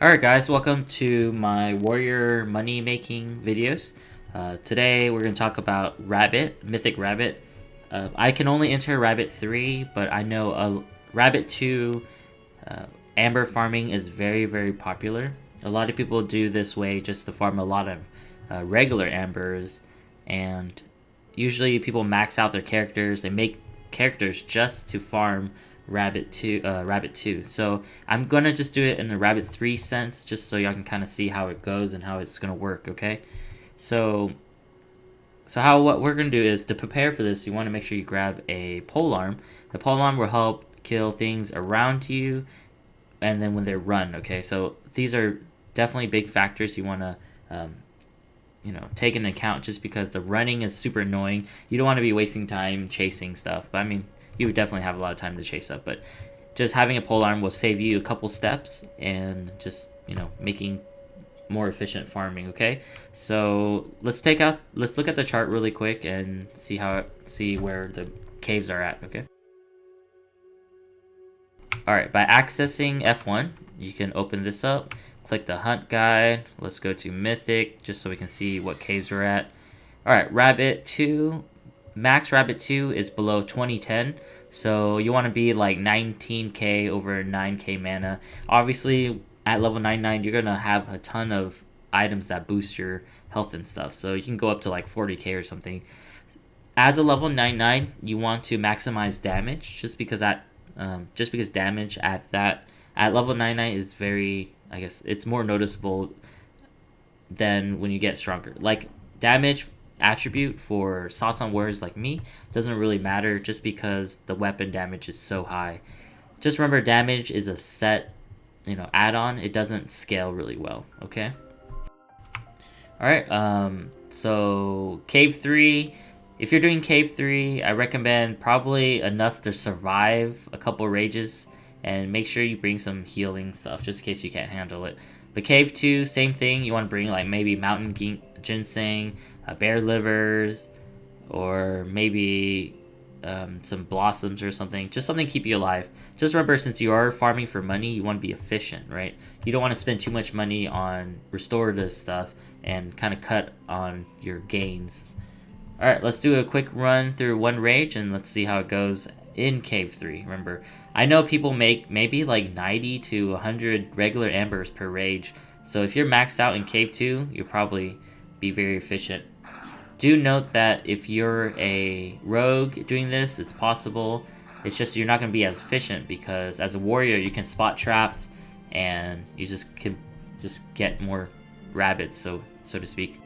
Alright guys, welcome to my warrior money making videos. Today we're going to talk about Rabbit, Mythic Rabbit. I can only enter Rabbit 3, but I know Rabbit 2 amber farming is very popular. A lot of people do this way just to farm a lot of regular ambers, and usually people max out their characters. They make characters just to farm Rabbit 2. So I'm gonna just do it in the Rabbit 3 sense, just so y'all can kind of see how it goes and how it's gonna work. Okay, so what we're gonna do is, to prepare for this, you want to make sure you grab a polearm. The polearm will help kill things around you, and then when they run. Okay, so these are definitely big factors you want to take into account, just because the running is super annoying. You don't want to be wasting time chasing stuff, but I mean, you would definitely have a lot of time to chase up, but just having a polearm will save you a couple steps and just, making more efficient farming. Okay, so let's look at the chart really quick and see where the caves are at. Okay, alright, by accessing F1 you can open this up, click the hunt guide. Let's go to Mythic just so we can see what caves we're at. Alright, Rabbit 2, max Rabbit 2 is below 2010, so you want to be like 19k over 9k mana. Obviously at level 99 you're gonna have a ton of items that boost your health and stuff, so you can go up to like 40k or something. As a level 99 you want to maximize damage, just because damage at level 99 is very, I guess it's more noticeable than when you get stronger. Like, damage attribute for Sasan warriors like me doesn't really matter, just because the weapon damage is so high. Just remember, damage is a set, add-on. It doesn't scale really well. Okay, alright, so Cave 3, if you're doing Cave 3, I recommend probably enough to survive a couple rages, and make sure you bring some healing stuff just in case you can't handle it. But Cave 2, same thing. You want to bring like maybe mountain ginseng, bear livers, or maybe some blossoms or something. Just something to keep you alive. Just remember, since you are farming for money, you want to be efficient, right? You don't want to spend too much money on restorative stuff and kind of cut on your gains. Alright, let's do a quick run through one rage and let's see how it goes in Cave 3. Remember, I know people make maybe like 90 to 100 regular ambers per rage, so if you're maxed out in Cave 2, you'll probably be very efficient. Do note that if you're a rogue doing this, it's possible. It's just you're not going to be as efficient, because as a warrior you can spot traps and you can get more rabbits, so to speak.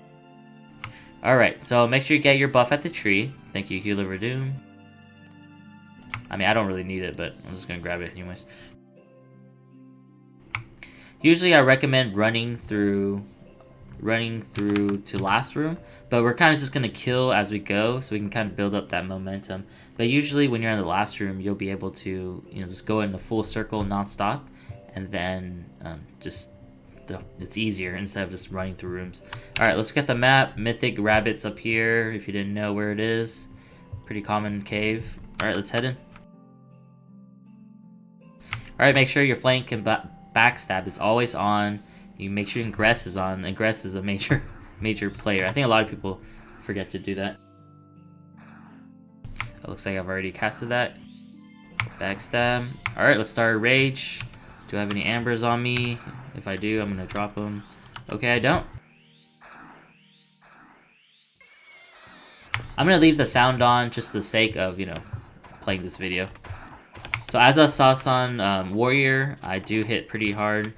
Alright, so make sure you get your buff at the tree. Thank you, Healer Redoom. I mean, I don't really need it, but I'm just gonna grab it anyways. Usually I recommend running through to last room, but we're kind of just gonna kill as we go, so we can kind of build up that momentum. But usually when you're in the last room, you'll be able to just go in the full circle non-stop, and then it's easier instead of just running through rooms. Alright, let's get the map. Mythic Rabbit's up here, if you didn't know where it is. Pretty common cave. Alright, let's head in. Alright, make sure your flank and backstab is always on. You make sure Ingress is on. Ingress is a major player. I think a lot of people forget to do that. It looks like I've already casted that. Backstab. Alright, let's start a rage. Do I have any ambers on me? If I do, I'm gonna drop them. Okay, I don't. I'm gonna leave the sound on just for the sake of, playing this video. So as a Sasan warrior, I do hit pretty hard.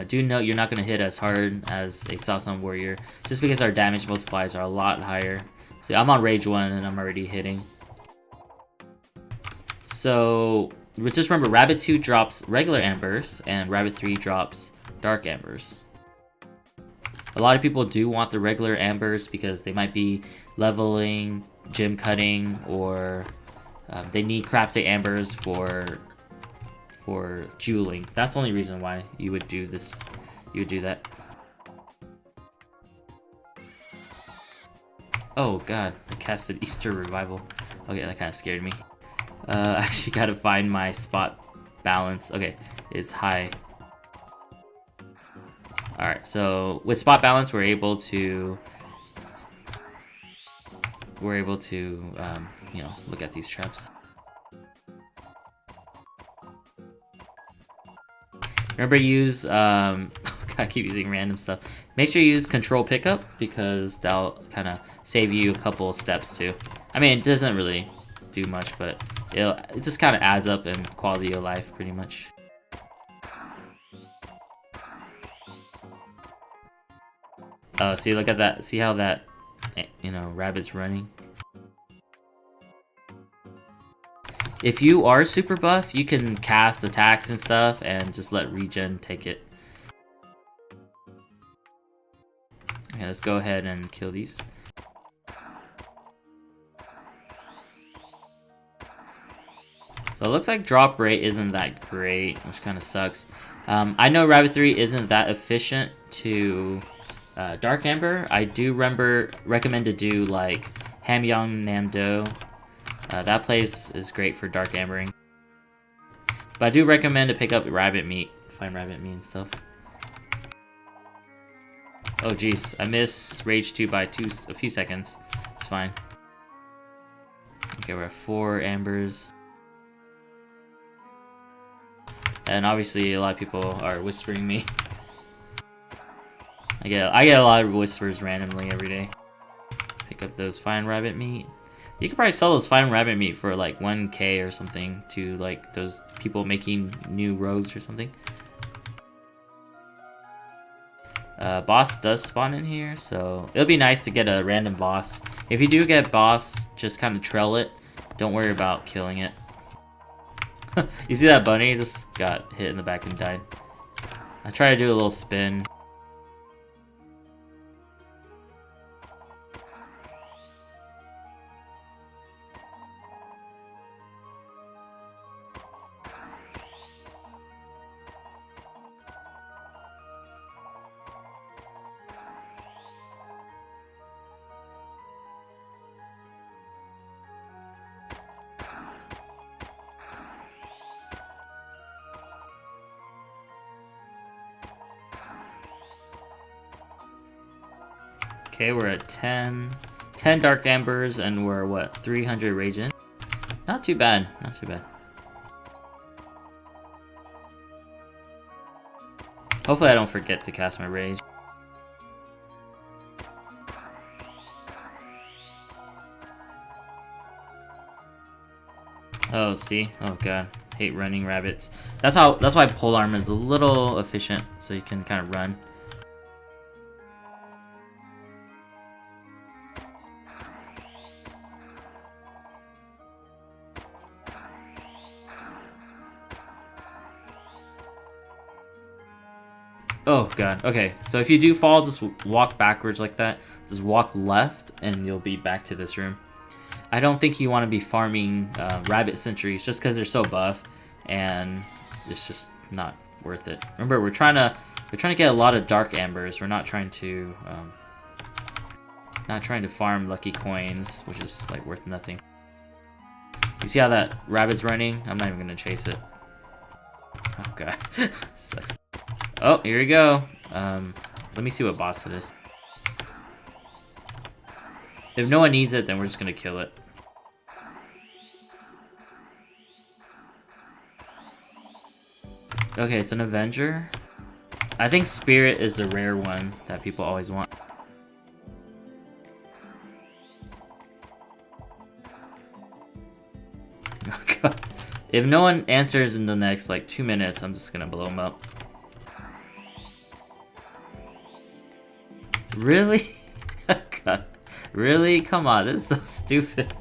Do note you're not gonna hit as hard as a Sasan warrior, just because our damage multipliers are a lot higher. See, I'm on rage 1 and I'm already hitting. So just remember, Rabbit 2 drops regular ambers and Rabbit 3 drops dark ambers. A lot of people do want the regular ambers because they might be leveling, gem cutting, or they need crafted ambers for jeweling. That's the only reason why you would do this. You would do that. Oh god, I casted Easter Revival. Okay, that kind of scared me. I actually gotta find my spot balance. Okay, it's high. Alright, so with spot balance, we're able to you know, look at these traps. Remember, use I keep using random stuff. Make sure you use control pickup because that'll kind of save you a couple steps too. I mean, it doesn't really do much, but it just kind of adds up in quality of life pretty much. Oh, see, look at that. See how that, you know, rabbit's running? If you are super buff, you can cast attacks and stuff and just let regen take it. Okay, let's go ahead and kill these. So it looks like drop rate isn't that great, which kind of sucks. I know Rabbit 3 isn't that efficient to Dark Amber. I do recommend to do like Hamyong Namdo. That place is great for Dark Ambering. But I do recommend to pick up rabbit meat, find rabbit meat and stuff. Oh jeez, I missed Rage 2 by a few seconds. It's fine. Okay, we're at 4 ambers. And obviously a lot of people are whispering me. I get a lot of whispers randomly every day. Pick up those fine rabbit meat. You could probably sell those fine rabbit meat for like 1k or something to like those people making new rogues or something. Boss does spawn in here, so it'll be nice to get a random boss. If you do get boss, just kind of trail it. Don't worry about killing it. You see that bunny? He just got hit in the back and died. I try to do a little spin. Okay, we're at 10 Dark Ambers, and we're, what, 300 Raging? Not too bad, not too bad. Hopefully I don't forget to cast my Rage. Oh, see? Oh god, hate running rabbits. That's why Polearm is a little efficient, so you can kind of run. Oh god, okay, so if you do fall, just walk backwards like that. Just walk left and you'll be back to this room. I don't think you want to be farming rabbit sentries just because they're so buff, and it's just not worth it. Remember, we're trying to get a lot of dark ambers. We're not trying to farm lucky coins, which is like worth nothing. You see how that rabbit's running? I'm not even gonna chase it. Oh god, sucks. Oh, here we go. Let me see what boss it is. If no one needs it, then we're just gonna kill it. Okay, it's an Avenger. I think Spirit is the rare one that people always want. Oh god. If no one answers in the next like 2 minutes, I'm just gonna blow him up. Really? God. Really? Come on, this is so stupid.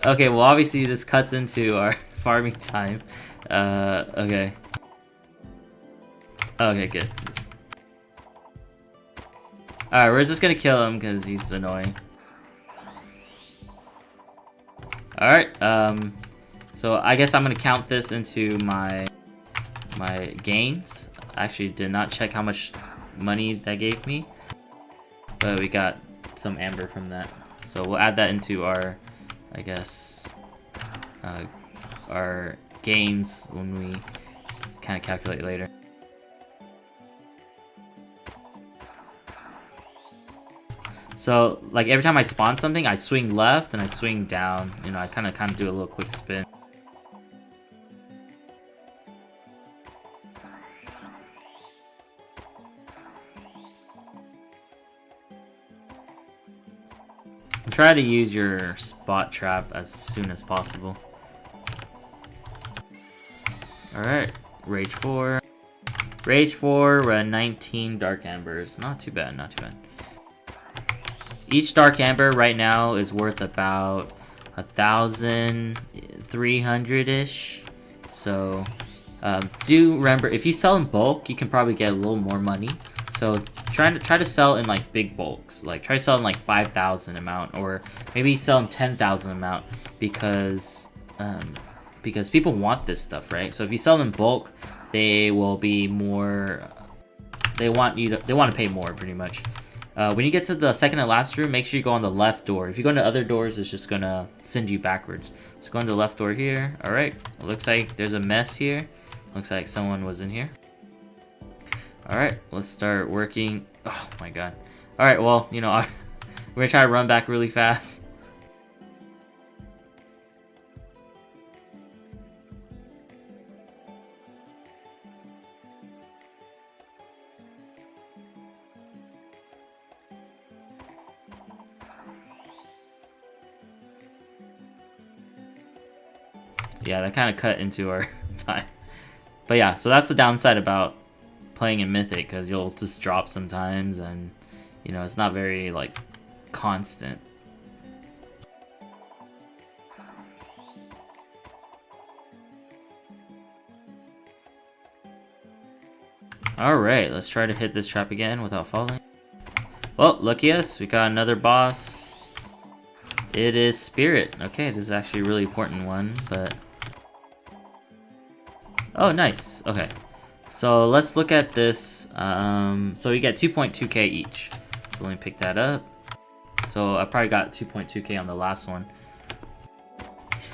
Okay, well obviously this cuts into our farming time. Okay. Okay, good. Alright, we're just gonna kill him because he's annoying. Alright, so I guess I'm gonna count this into my gains. I actually did not check how much money that gave me, but we got some amber from that. So we'll add that into our, I guess, our gains when we kind of calculate later. So like every time I spawn something, I swing left and I swing down. You know, I kind of do a little quick spin. And try to use your spot trap as soon as possible. Alright, Rage 4. Rage 4, we're at 19 Dark Ambers. Not too bad, not too bad. Each Dark Amber right now is worth about 1,300-ish. So, do remember, if you sell in bulk, you can probably get a little more money. So, try to sell in like big bulks. Like, try to sell in like 5,000 amount, or maybe sell in 10,000 amount, because people want this stuff, right? So if you sell in bulk, they will be more. They want to pay more, pretty much. When you get to the second and last room, make sure you go on the left door. If you go into other doors, it's just gonna send you backwards. So go into the left door here. Alright, it looks like there's a mess here. Looks like someone was in here. Alright, let's start working. Oh my god. Alright, well, you know, we're gonna try to run back really fast. Yeah, that kind of cut into our time. But yeah, so that's the downside about playing in Mythic, because you'll just drop sometimes, and you know, it's not very like constant. Alright, let's try to hit this trap again without falling. Well, lucky us, we got another boss. It is Spirit. Okay, this is actually a really important one, but... Oh, nice. Okay. So let's look at this. So we get 2.2k each. So let me pick that up. So I probably got 2.2k on the last one.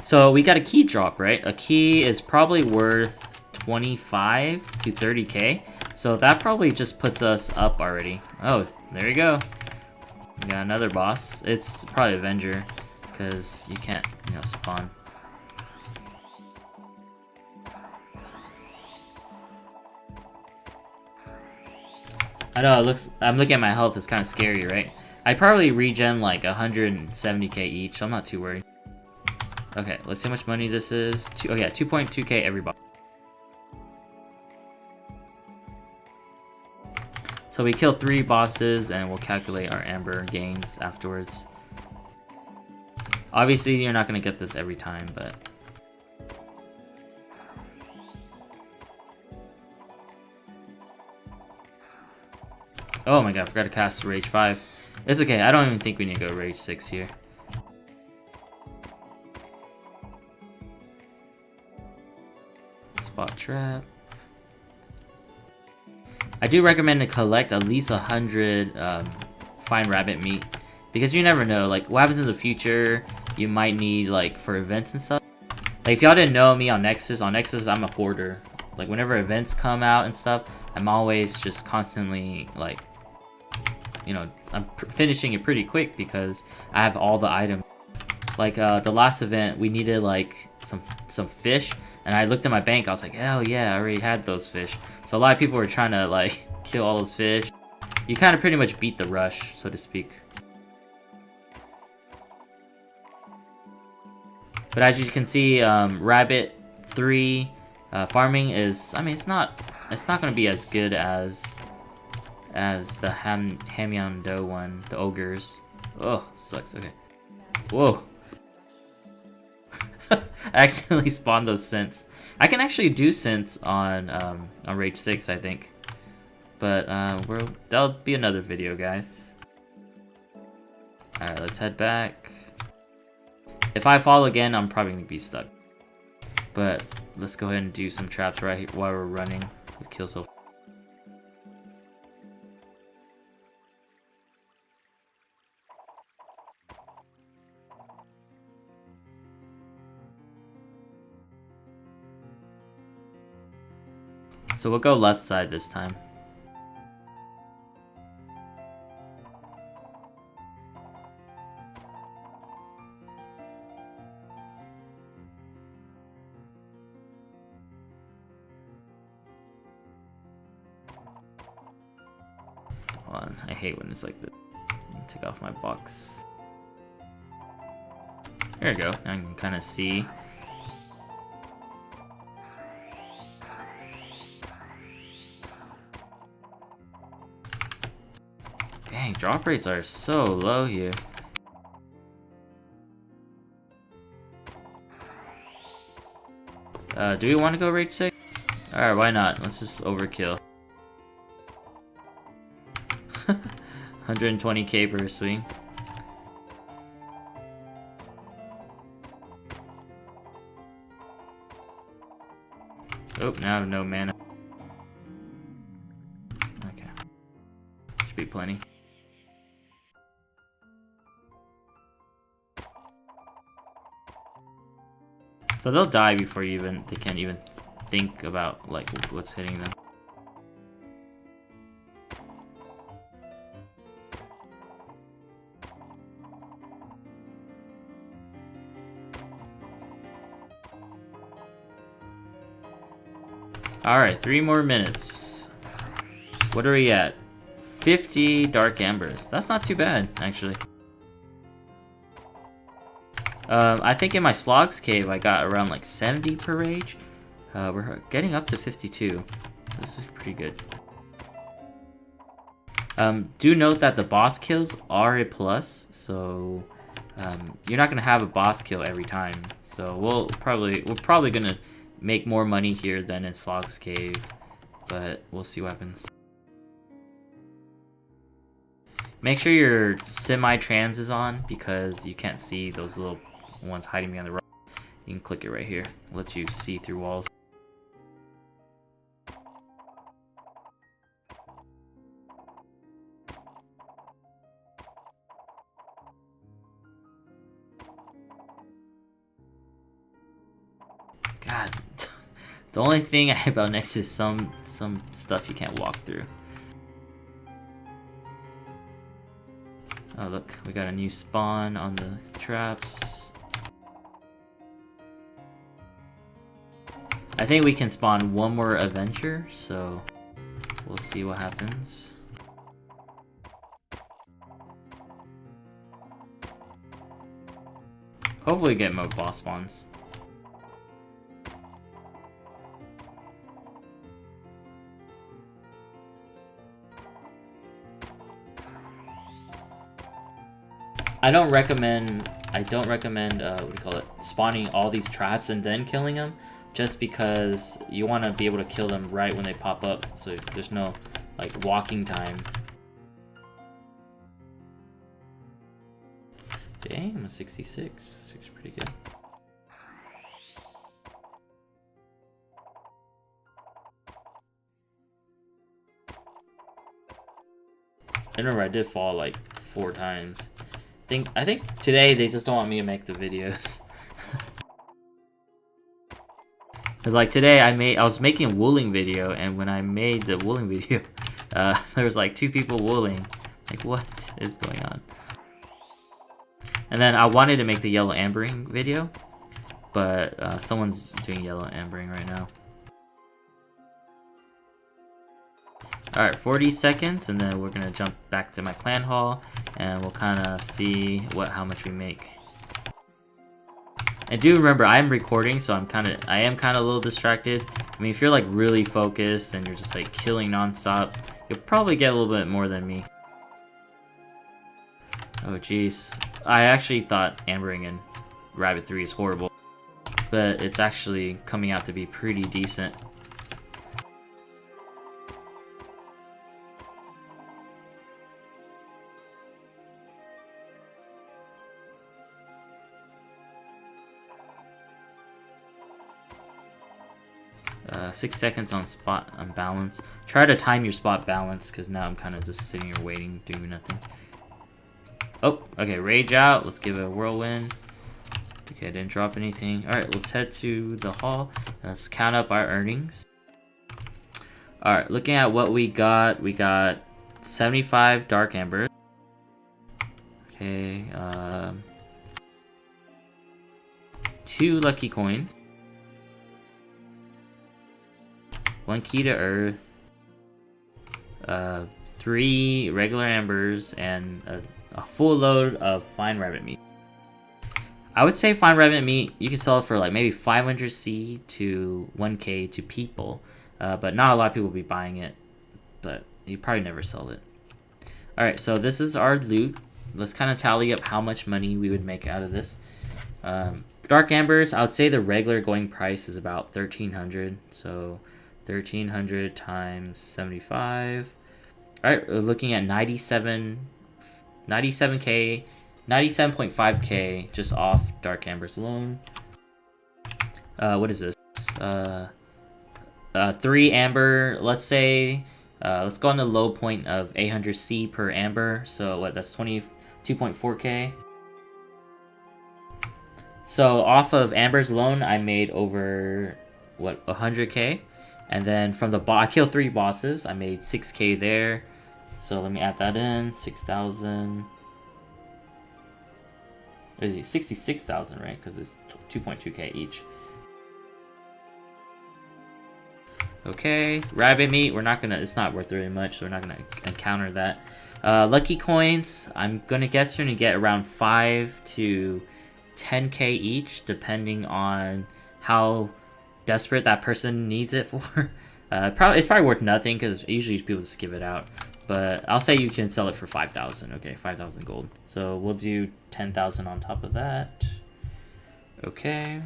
So we got a key drop, right? A key is probably worth 25 to 30k. So that probably just puts us up already. Oh, there you go. We got another boss. It's probably Avenger, because you can't, you know, spawn. I know, it looks, I'm looking at my health, it's kind of scary, right? I probably regen like 170k each, so I'm not too worried. Okay, let's see how much money this is. Oh yeah, 2.2k every boss. So we kill 3 bosses, and we'll calculate our amber gains afterwards. Obviously, you're not going to get this every time, but... Oh my god, I forgot to cast Rage 5. It's okay, I don't even think we need to go Rage 6 here. Spot trap. I do recommend to collect at least 100 fine rabbit meat, because you never know, like, what happens in the future, you might need, like, for events and stuff. Like, if y'all didn't know me on Nexus I'm a hoarder. Like, whenever events come out and stuff, I'm always just constantly, like, you know, I'm finishing it pretty quick because I have all the items. Like, the last event, we needed, like, some fish, and I looked at my bank, I was like, hell yeah, I already had those fish. So a lot of people were trying to, like, kill all those fish. You kind of pretty much beat the rush, so to speak. But as you can see, Rabbit 3 farming is, I mean, it's not going to be as good as the Hamyando one, the ogres. Oh, sucks. Okay. Whoa. I accidentally spawned those synths. I can actually do synths on Rage 6, I think. But that'll be another video, guys. Alright, let's head back. If I fall again, I'm probably gonna be stuck. But let's go ahead and do some traps right while we're running with kill so far. So we'll go left side this time. Hold on, I hate when it's like this. Take off my box. There we go. Now I can kind of see. Dang, drop rates are so low here. Do we want to go rate 6? Alright, why not? Let's just overkill. 120k per swing. Oh, now I have no mana. Okay. Should be plenty. So they'll die before they can't even think about like what's hitting them. Alright, 3 more minutes. What are we at? 50 Dark Ambers. That's not too bad, actually. I think in my Slogs Cave I got around like 70 per rage. We're getting up to 52. This is pretty good. Do note that the boss kills are a plus, so you're not gonna have a boss kill every time. So we're probably gonna make more money here than in Slogs Cave, but we'll see what happens. Make sure your semi-trans is on because you can't see those little ones hiding behind the rock. You can click it right here. It lets you see through walls. God, the only thing I hate about Nexus is some stuff you can't walk through. Oh look, we got a new spawn on the traps. I think we can spawn one more adventure, so we'll see what happens. Hopefully get more boss spawns. I don't recommend what do you call it, spawning all these traps and then killing them, just because you want to be able to kill them right when they pop up, so there's no like walking time. Dang, I'm a 66. Looks pretty good. I remember I did fall like 4 times. I think today they just don't want me to make the videos. Cause like today I was making a wooling video, and when I made the wooling video, there was like 2 people wooling. Like, what is going on? And then I wanted to make the yellow ambering video, but someone's doing yellow ambering right now. Alright, 40 seconds, and then we're gonna jump back to my clan hall, and we'll kind of see how much we make. And do remember, I'm recording, so I am kind of a little distracted. I mean, if you're like really focused and you're just like killing nonstop, you'll probably get a little bit more than me. Oh jeez, I actually thought ambering in Rabbit 3 is horrible, but it's actually coming out to be pretty decent. 6 seconds on balance. Try to time your spot balance, because now I'm kind of just sitting here waiting, doing nothing. Oh, okay, rage out. Let's give it a whirlwind. Okay, I didn't drop anything. Alright, let's head to the hall. And let's count up our earnings. Alright, looking at what we got 75 Dark Ambers. Okay, 2 Lucky Coins. 1 Key to Earth. 3 regular ambers, and a full load of fine rabbit meat. I would say fine rabbit meat, you can sell it for like maybe 500C to 1K to people, but not a lot of people will be buying it, but you probably never sell it. Alright, so this is our loot. Let's kind of tally up how much money we would make out of this. Dark ambers, I would say the regular going price is about 1,300, so 1,300 times 75. Alright, we're looking at 97K, 97.5K just off dark ambers alone. What is this? 3 amber, let's say, let's go on the low point of 800C per amber. So what, that's 22.4K. So off of ambers alone, I made over, what, 100K. And then from the I killed 3 bosses, I made 6K there. So let me add that in, 6,000. Is it 66,000, right? Because it's 2.2K each. Okay, rabbit meat, we're not gonna, it's not worth very much, so we're not gonna encounter that. Lucky coins, I'm gonna guess you're gonna get around 5 to 10K each, depending on how desperate that person needs it for. It's probably worth nothing, because usually people just give it out. But I'll say you can sell it for 5,000, okay, 5,000 gold. So we'll do 10,000 on top of that. Okay.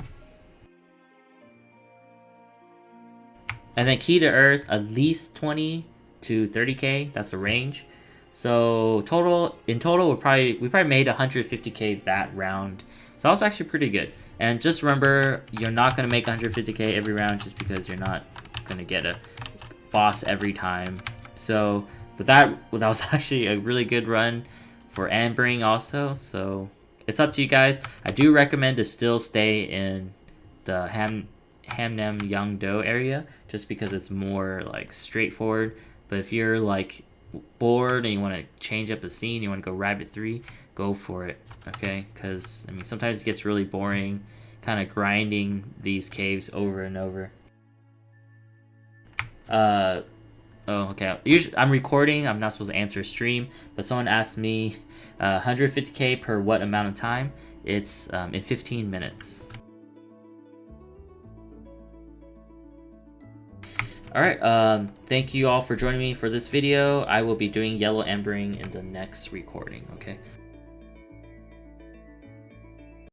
And then key to earth, at least 20 to 30K, that's the range. So in total, we probably made 150K that round. So that was actually pretty good. And just remember, you're not gonna make 150K every round just because you're not gonna get a boss every time. So, but that was actually a really good run for ambering also. So it's up to you guys. I do recommend to still stay in the Hamnam Yangdo area just because it's more like straightforward. But if you're like bored and you want to change up the scene, you want to go Rabbit 3, go for it, okay? Because I mean, sometimes it gets really boring kind of grinding these caves over and over. Oh, okay. Usually I'm recording, I'm not supposed to answer a stream, but someone asked me 150K per what amount of time? It's in 15 minutes. Alright, thank you all for joining me for this video. I will be doing yellow ambering in the next recording, okay?